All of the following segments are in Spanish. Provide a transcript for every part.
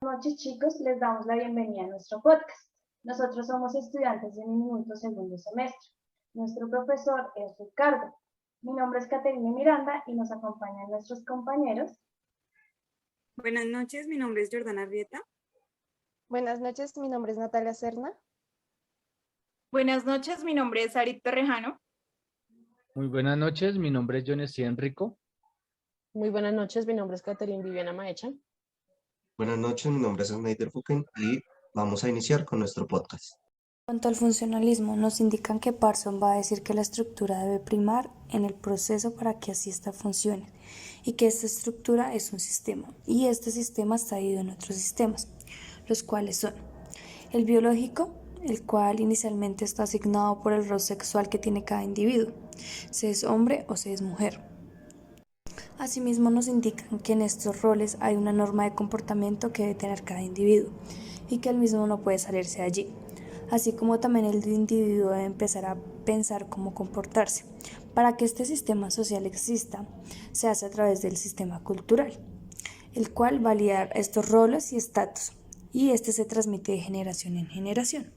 Buenas noches, chicos, les damos la bienvenida a nuestro podcast. Nosotros somos estudiantes de Minuto segundo semestre. Nuestro profesor es Ricardo. Mi nombre es Caterina Miranda y nos acompañan nuestros compañeros. Buenas noches, mi nombre es Jordana Arrieta. Buenas noches, mi nombre es Natalia Serna. Buenas noches, mi nombre es Arit Torrejano. Muy buenas noches, mi nombre es John Esteban Rico. Muy buenas noches, mi nombre es Caterina Viviana Maecha. Buenas noches, mi nombre es Snyder Fuken y vamos a iniciar con nuestro podcast. En cuanto al funcionalismo, nos indican que Parson va a decir que la estructura debe primar en el proceso para que así ésta funcione, y que esta estructura es un sistema, y este sistema está dividido en otros sistemas, los cuales son el biológico, el cual inicialmente está asignado por el rol sexual que tiene cada individuo, se es hombre o se es mujer. Asimismo nos indican que en estos roles hay una norma de comportamiento que debe tener cada individuo, y que el mismo no puede salirse de allí. Así como también el individuo debe empezar a pensar cómo comportarse. Para que este sistema social exista, se hace a través del sistema cultural, el cual va a liar estos roles y estatus, y este se transmite de generación en generación.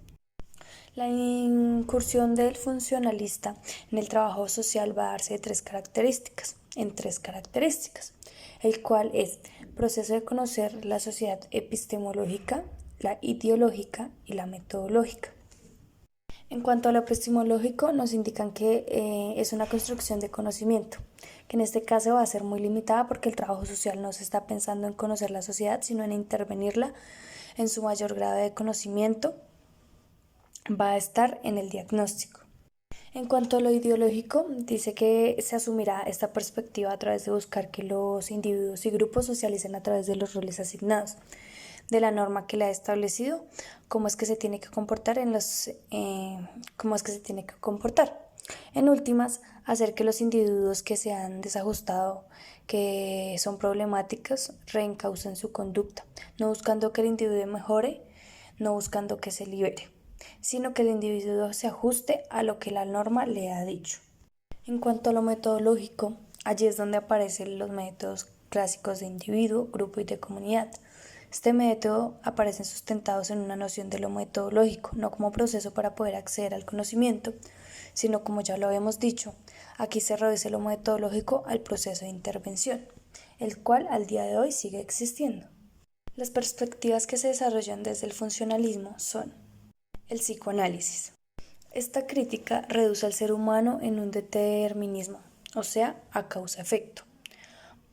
La incursión del funcionalista en el trabajo social va a darse de tres características, el cual es proceso de conocer la sociedad epistemológica, la ideológica y la metodológica. En cuanto a lo epistemológico, nos indican que es una construcción de conocimiento, que en este caso va a ser muy limitada porque el trabajo social no se está pensando en conocer la sociedad, sino en intervenirla en su mayor grado de conocimiento, va a estar en el diagnóstico. En cuanto a lo ideológico, dice que se asumirá esta perspectiva a través de buscar que los individuos y grupos socialicen a través de los roles asignados, de la norma que le ha establecido, cómo es que se tiene que comportar En últimas, hacer que los individuos que se han desajustado, que son problemáticos, reencaucen su conducta, no buscando que el individuo mejore, no buscando que se libere, sino que el individuo se ajuste a lo que la norma le ha dicho. En cuanto a lo metodológico, allí es donde aparecen los métodos clásicos de individuo, grupo y de comunidad. Este método aparecen sustentados en una noción de lo metodológico, no como proceso para poder acceder al conocimiento, sino como ya lo habíamos dicho, aquí se reduce lo metodológico al proceso de intervención, el cual al día de hoy sigue existiendo. Las perspectivas que se desarrollan desde el funcionalismo son el psicoanálisis. Esta crítica reduce al ser humano en un determinismo, o sea, a causa-efecto.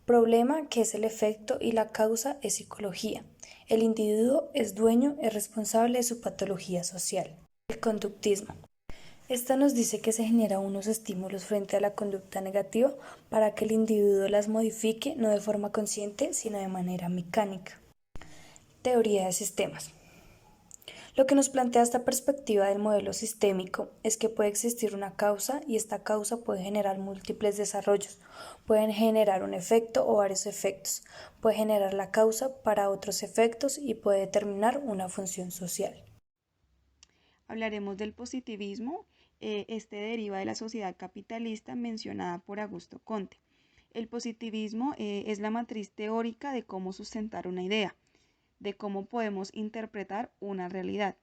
Problema que es el efecto y la causa es psicología. El individuo es dueño, es responsable de su patología social. El conductismo. Esta nos dice que se generan unos estímulos frente a la conducta negativa para que el individuo las modifique no de forma consciente, sino de manera mecánica. Teoría de sistemas. Lo que nos plantea esta perspectiva del modelo sistémico es que puede existir una causa y esta causa puede generar múltiples desarrollos, pueden generar un efecto o varios efectos, puede generar la causa para otros efectos y puede determinar una función social. Hablaremos del positivismo. Este deriva de la sociedad capitalista mencionada por Augusto Comte. El positivismo es la matriz teórica de cómo sustentar una idea, de cómo podemos interpretar una realidad.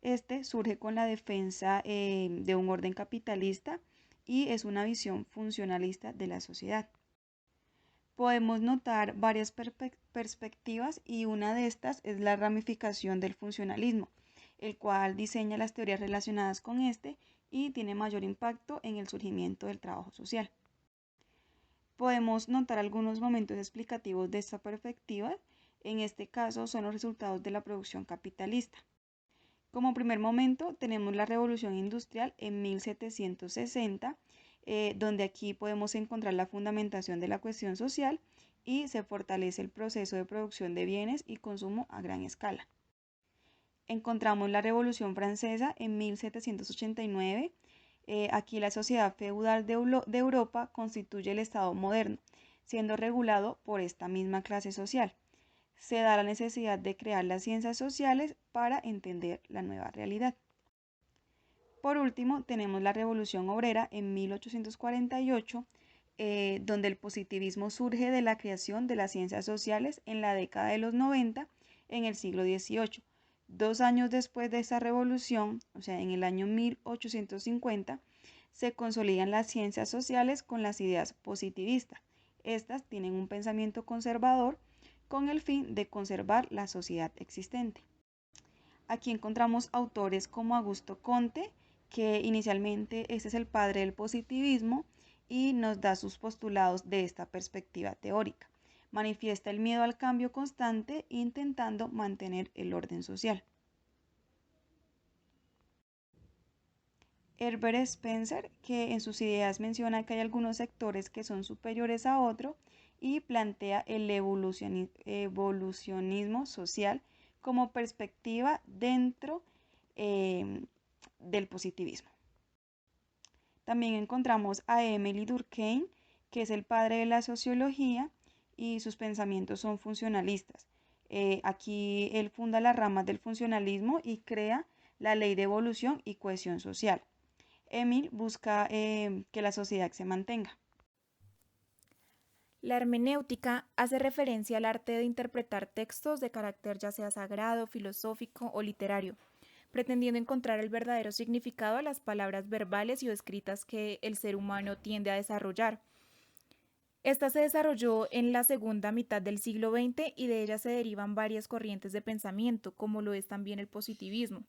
Este surge con la defensa de un orden capitalista y es una visión funcionalista de la sociedad. Podemos notar varias perspectivas y una de estas es la ramificación del funcionalismo, el cual diseña las teorías relacionadas con este y tiene mayor impacto en el surgimiento del trabajo social. Podemos notar algunos momentos explicativos de esta perspectiva. En este caso son los resultados de la producción capitalista. Como primer momento tenemos la revolución industrial en 1760, donde aquí podemos encontrar la fundamentación de la cuestión social y se fortalece el proceso de producción de bienes y consumo a gran escala. Encontramos la Revolución Francesa en 1789. Aquí la sociedad feudal de Europa constituye el Estado moderno, siendo regulado por esta misma clase social. Se da la necesidad de crear las ciencias sociales para entender la nueva realidad. Por último, tenemos la Revolución Obrera en 1848, donde el positivismo surge de la creación de las ciencias sociales en la década de los 90 en el siglo XVIII. 2 años después de esta revolución, o sea, en el año 1850, se consolidan las ciencias sociales con las ideas positivistas. Estas tienen un pensamiento conservador con el fin de conservar la sociedad existente. Aquí encontramos autores como Augusto Comte, que inicialmente este es el padre del positivismo y nos da sus postulados de esta perspectiva teórica. Manifiesta el miedo al cambio constante intentando mantener el orden social. Herbert Spencer, que en sus ideas menciona que hay algunos sectores que son superiores a otros y plantea el evolucionismo social como perspectiva dentro del positivismo. También encontramos a Emile Durkheim, que es el padre de la sociología y sus pensamientos son funcionalistas. Aquí él funda las ramas del funcionalismo y crea la ley de evolución y cohesión social. Emile busca que la sociedad se mantenga. La hermenéutica hace referencia al arte de interpretar textos de carácter ya sea sagrado, filosófico o literario, pretendiendo encontrar el verdadero significado a las palabras verbales y o escritas que el ser humano tiende a desarrollar. Esta se desarrolló en la segunda mitad del siglo XX y de ella se derivan varias corrientes de pensamiento, como lo es también el positivismo.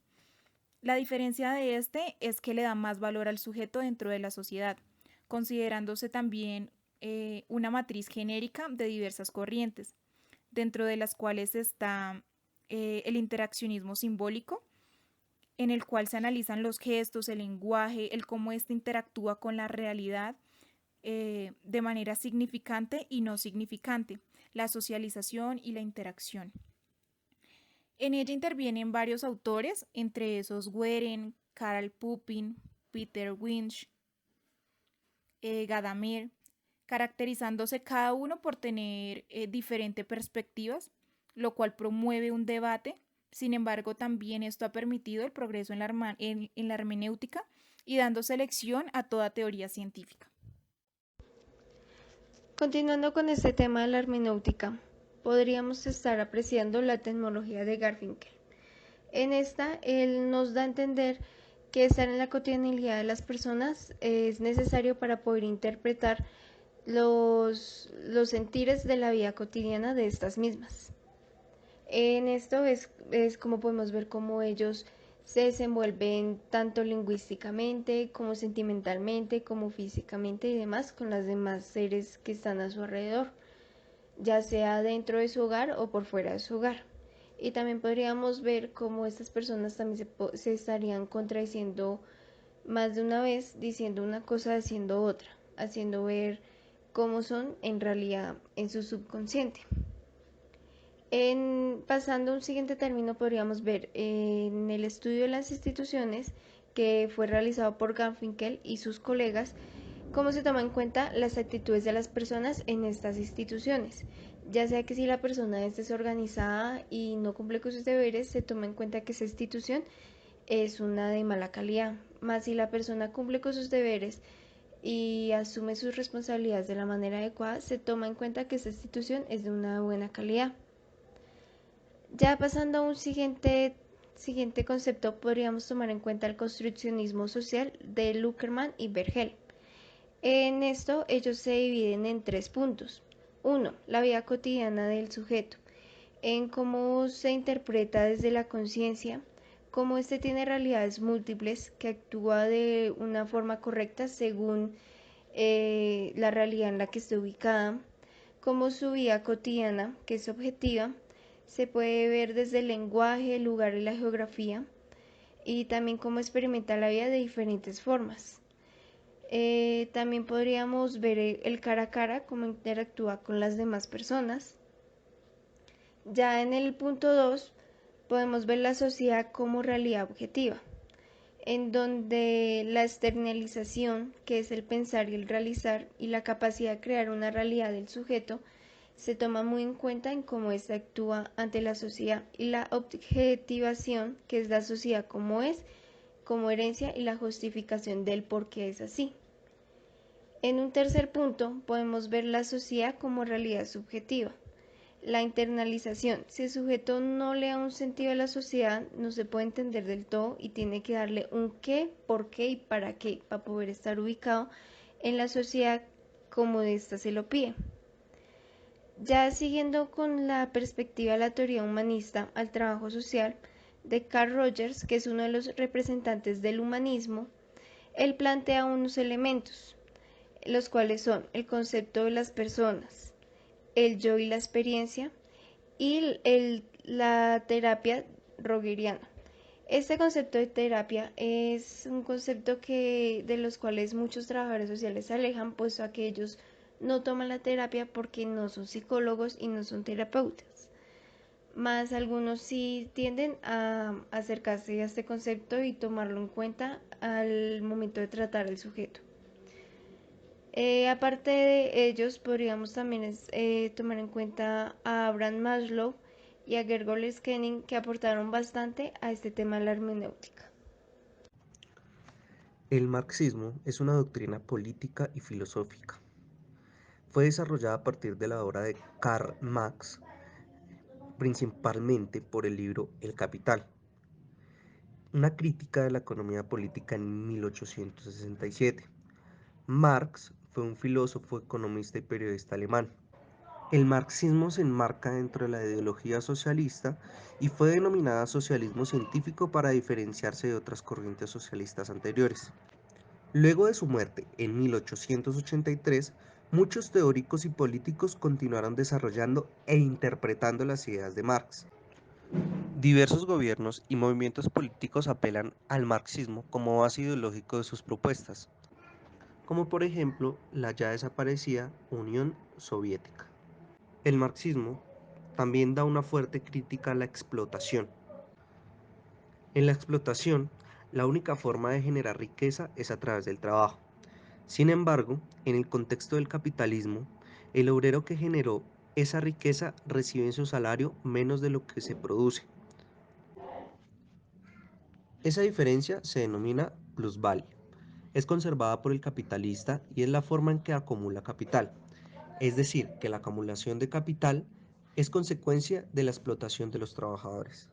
La diferencia de este es que le da más valor al sujeto dentro de la sociedad, considerándose también una matriz genérica de diversas corrientes, dentro de las cuales está el interaccionismo simbólico, en el cual se analizan los gestos, el lenguaje, el cómo éste interactúa con la realidad de manera significante y no significante, la socialización y la interacción. En ella intervienen varios autores, entre esos Gueren, Karl Pupin, Peter Winch, Gadamer, caracterizándose cada uno por tener diferentes perspectivas, lo cual promueve un debate. Sin embargo, también esto ha permitido el progreso en la hermenéutica y dando selección a toda teoría científica. Continuando con este tema de la hermenéutica, podríamos estar apreciando la tecnología de Garfinkel. En esta, él nos da a entender que estar en la cotidianidad de las personas es necesario para poder interpretar los sentires de la vida cotidiana de estas mismas. En esto es como podemos ver cómo ellos se desenvuelven tanto lingüísticamente como sentimentalmente como físicamente y demás con las demás seres que están a su alrededor, ya sea dentro de su hogar o por fuera de su hogar. Y también podríamos ver cómo estas personas también se estarían contradiciendo más de una vez, diciendo una cosa, haciendo otra, haciendo ver cómo son en realidad en su subconsciente. Pasando a un siguiente término, podríamos ver en el estudio de las instituciones que fue realizado por Garfinkel y sus colegas, cómo se toman en cuenta las actitudes de las personas en estas instituciones, ya sea que si la persona es desorganizada y no cumple con sus deberes, se toma en cuenta que esa institución es una de mala calidad, más si la persona cumple con sus deberes y asume sus responsabilidades de la manera adecuada, se toma en cuenta que esa institución es de una buena calidad. Ya pasando a un siguiente concepto, podríamos tomar en cuenta el construccionismo social de Luckerman y Vergel. En esto, ellos se dividen en 3 puntos. 1. La vida cotidiana del sujeto, en cómo se interpreta desde la conciencia, cómo éste tiene realidades múltiples, que actúa de una forma correcta según la realidad en la que esté ubicada, cómo su vida cotidiana, que es objetiva, se puede ver desde el lenguaje, el lugar y la geografía, y también cómo experimenta la vida de diferentes formas. También podríamos ver el cara a cara, cómo interactúa con las demás personas. Ya en el punto 2 podemos ver la sociedad como realidad objetiva, en donde la externalización, que es el pensar y el realizar, y la capacidad de crear una realidad del sujeto, se toma muy en cuenta en cómo ésta actúa ante la sociedad, y la objetivación, que es la sociedad como es, como herencia y la justificación del por qué es así. En un tercer punto podemos ver la sociedad como realidad subjetiva, La internalización. Si el sujeto no le da un sentido a la sociedad, no se puede entender del todo y tiene que darle un qué, por qué y para qué, para poder estar ubicado en la sociedad como de ésta se lo pide. Ya siguiendo con la perspectiva de la teoría humanista al trabajo social de Carl Rogers, que es uno de los representantes del humanismo, él plantea unos elementos, los cuales son el concepto de las personas, el yo y la experiencia y la terapia rogeriana. Este concepto de terapia es un concepto de los cuales muchos trabajadores sociales se alejan, puesto a que ellos no toman la terapia porque no son psicólogos y no son terapeutas. Más algunos sí tienden a acercarse a este concepto y tomarlo en cuenta al momento de tratar al sujeto. Aparte de ellos, podríamos también tomar en cuenta a Abraham Maslow y a Gergol Schenning, que aportaron bastante a este tema de la hermenéutica. El marxismo es una doctrina política y filosófica. Fue desarrollada a partir de la obra de Karl Marx, principalmente por el libro El Capital, una crítica de la economía política en 1867. Marx fue un filósofo, economista y periodista alemán. El marxismo se enmarca dentro de la ideología socialista y fue denominada socialismo científico para diferenciarse de otras corrientes socialistas anteriores. Luego de su muerte en 1883, muchos teóricos y políticos continuaron desarrollando e interpretando las ideas de Marx. Diversos gobiernos y movimientos políticos apelan al marxismo como base ideológico de sus propuestas, como por ejemplo la ya desaparecida Unión Soviética. El marxismo también da una fuerte crítica a la explotación. En la explotación, la única forma de generar riqueza es a través del trabajo. Sin embargo, en el contexto del capitalismo, el obrero que generó esa riqueza recibe en su salario menos de lo que se produce. Esa diferencia se denomina plusvalía. Es conservada por el capitalista y es la forma en que acumula capital. Es decir, que la acumulación de capital es consecuencia de la explotación de los trabajadores.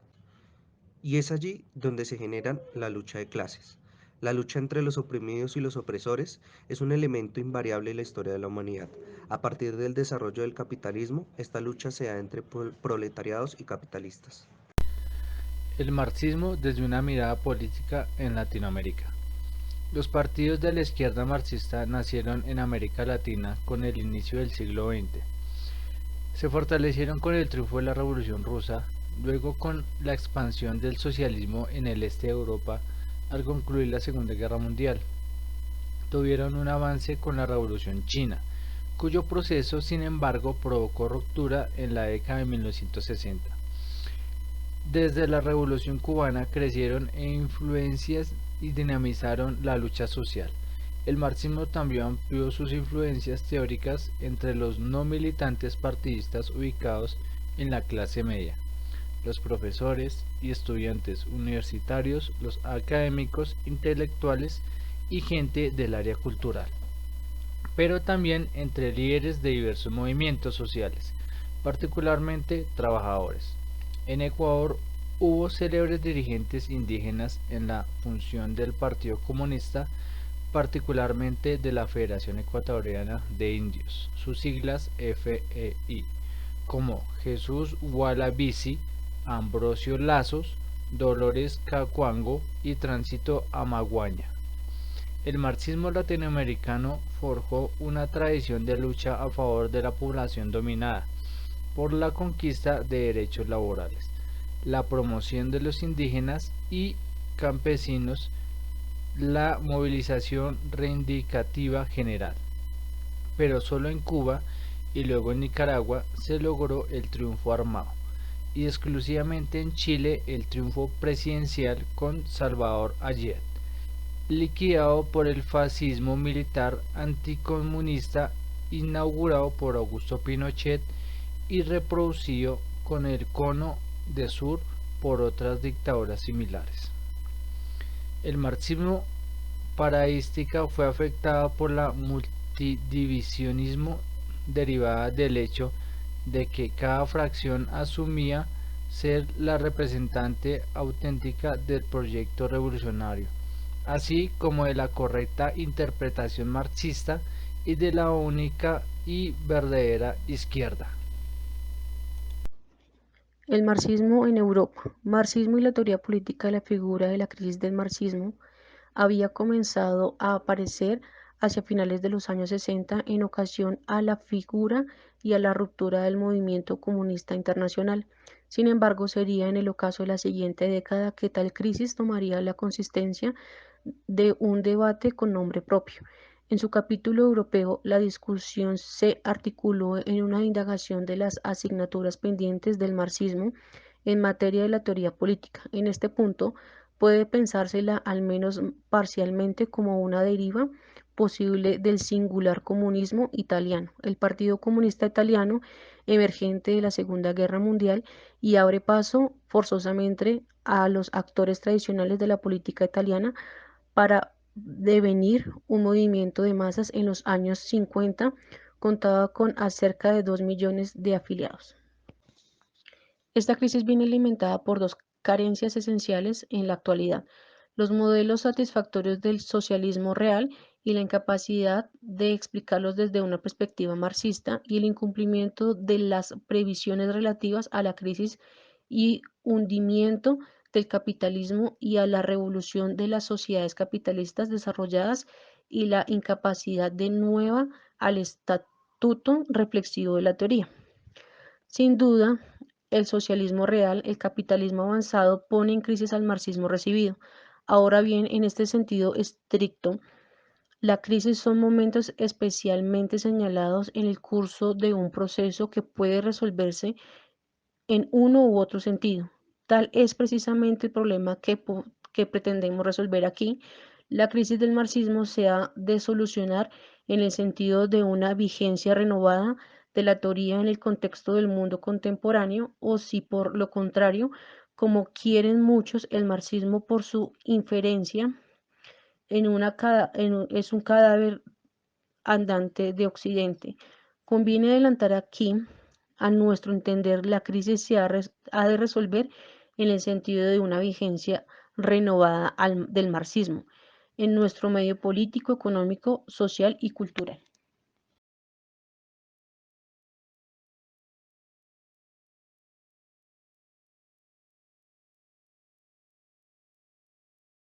Y es allí donde se genera la lucha de clases. La lucha entre los oprimidos y los opresores es un elemento invariable en la historia de la humanidad. A partir del desarrollo del capitalismo, esta lucha se da entre proletariados y capitalistas. El marxismo desde una mirada política en Latinoamérica. Los partidos de la izquierda marxista nacieron en América Latina con el inicio del siglo XX. Se fortalecieron con el triunfo de la Revolución Rusa, luego con la expansión del socialismo en el este de Europa al concluir la Segunda Guerra Mundial. Tuvieron un avance con la Revolución China, cuyo proceso, sin embargo, provocó ruptura en la década de 1960. Desde la Revolución Cubana crecieron influencias y dinamizaron la lucha social. El marxismo también amplió sus influencias teóricas entre los no militantes partidistas ubicados en la clase media, los profesores y estudiantes universitarios, los académicos, intelectuales y gente del área cultural, pero también entre líderes de diversos movimientos sociales, particularmente trabajadores. En Ecuador hubo célebres dirigentes indígenas en la función del Partido Comunista, particularmente de la Federación Ecuatoriana de Indios, sus siglas FEI, como Jesús Gualavisi, Ambrosio Lazos, Dolores Cacuango y Tránsito Amaguaña. El marxismo latinoamericano forjó una tradición de lucha a favor de la población dominada por la conquista de derechos laborales, la promoción de los indígenas y campesinos, la movilización reivindicativa general. Pero solo en Cuba y luego en Nicaragua se logró el triunfo armado, y exclusivamente en Chile el triunfo presidencial con Salvador Allende, liquidado por el fascismo militar anticomunista inaugurado por Augusto Pinochet y reproducido con el Cono de Sur por otras dictaduras similares. El marxismo paraística fue afectado por la multidivisionismo derivada del hecho de que cada fracción asumía ser la representante auténtica del proyecto revolucionario, así como de la correcta interpretación marxista y de la única y verdadera izquierda. El marxismo en Europa. Marxismo y la teoría política de la figura de la crisis del marxismo había comenzado a aparecer hacia finales de los años 60 en ocasión a la figura y a la ruptura del movimiento comunista internacional. Sin embargo, sería en el ocaso de la siguiente década que tal crisis tomaría la consistencia de un debate con nombre propio. En su capítulo europeo, la discusión se articuló en una indagación de las asignaturas pendientes del marxismo en materia de la teoría política. En este punto, puede pensársela al menos parcialmente como una deriva posible del singular comunismo italiano. El Partido Comunista Italiano, emergente de la Segunda Guerra Mundial y abre paso forzosamente a los actores tradicionales de la política italiana para devenir un movimiento de masas en los años 50, contaba con cerca de 2 millones de afiliados. Esta crisis viene alimentada por dos carencias esenciales en la actualidad: los modelos satisfactorios del socialismo real y la incapacidad de explicarlos desde una perspectiva marxista, y el incumplimiento de las previsiones relativas a la crisis y hundimiento del capitalismo y a la revolución de las sociedades capitalistas desarrolladas, y la incapacidad de nueva al estatuto reflexivo de la teoría. Sin duda, el socialismo real, el capitalismo avanzado, pone en crisis al marxismo recibido. Ahora bien, en este sentido estricto, la crisis son momentos especialmente señalados en el curso de un proceso que puede resolverse en uno u otro sentido. Tal es precisamente el problema que pretendemos resolver aquí. La crisis del marxismo se ha de solucionar en el sentido de una vigencia renovada de la teoría en el contexto del mundo contemporáneo, o si por lo contrario, como quieren muchos, el marxismo por su inferencia es un cadáver andante de Occidente. Conviene adelantar aquí, a nuestro entender, la crisis se ha de resolver en el sentido de una vigencia renovada del marxismo en nuestro medio político, económico, social y cultural.